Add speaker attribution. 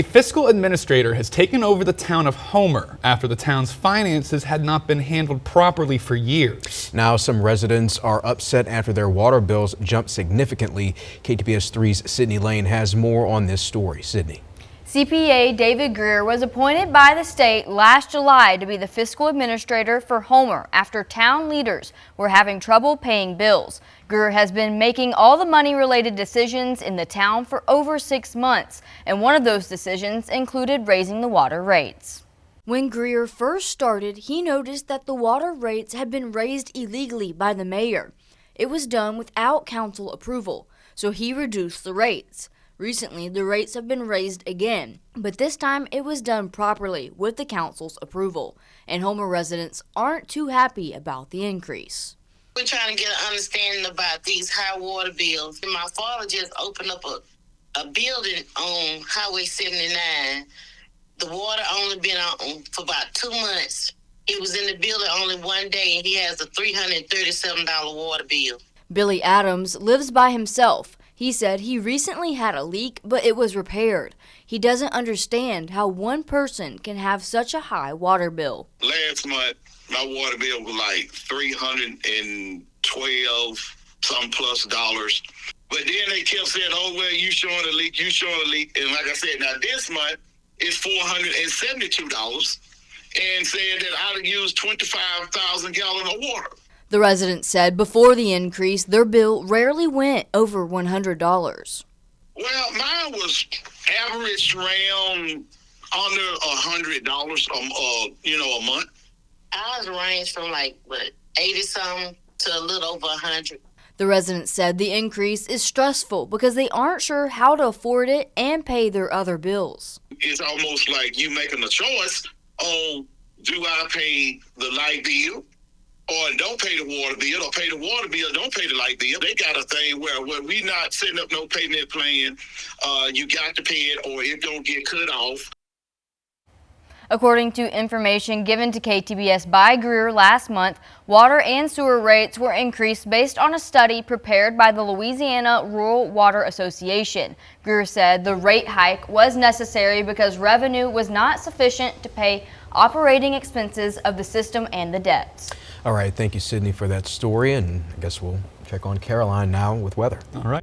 Speaker 1: A fiscal administrator has taken over the town of Homer after the town's finances had not been handled properly for years.
Speaker 2: Now some residents are upset after their water bills jumped significantly. KTBS 3's Sydney Lane has more on this story. Sydney.
Speaker 3: CPA David Greer was appointed by the state last July to be the fiscal administrator for Homer after town leaders were having trouble paying bills. Greer has been making all the money-related decisions in the town for over 6 months, and one of those decisions included raising the water rates. When Greer first started, he noticed that the water rates had been raised illegally by the mayor. It was done without council approval, so he reduced the rates. Recently, the rates have been raised again, but this time it was done properly with the council's approval, and Homer residents aren't too happy about the increase.
Speaker 4: We're trying to get an understanding about these high water bills. My father just opened up a building on Highway 79. The water only been on for about 2 months. He was in the building only one day, and he has a $337 water bill.
Speaker 3: Billy Adams lives by himself. He said he recently had a leak, but it was repaired. He doesn't understand how one person can have such a high water bill.
Speaker 5: Last month, my water bill was like $312 some plus dollars. But then they kept saying, oh, well, you showing a leak, you showing a leak. And like I said, now this month, it's $472 and said that I'd used 25,000 gallons of water.
Speaker 3: The resident said before the increase, their bill rarely went over $100.
Speaker 5: Well, mine was average around under $100 a month.
Speaker 4: Ours ranged from like, 80-something to a little over 100.
Speaker 3: The resident said the increase is stressful because they aren't sure how to afford it and pay their other bills.
Speaker 5: It's almost like you making a choice. Oh, do I pay the light bill? Or don't pay the water bill, or pay the water bill, don't pay the light bill. They got a thing where we not setting up no payment plan. You got to pay it or it don't get cut off.
Speaker 3: According to information given to KTBS by Greer last month, water and sewer rates were increased based on a study prepared by the Louisiana Rural Water Association. Greer said the rate hike was necessary because revenue was not sufficient to pay operating expenses of the system and the debts.
Speaker 2: All right, thank you, Sydney, for that story, and I guess we'll check on Caroline now with weather.
Speaker 1: All right.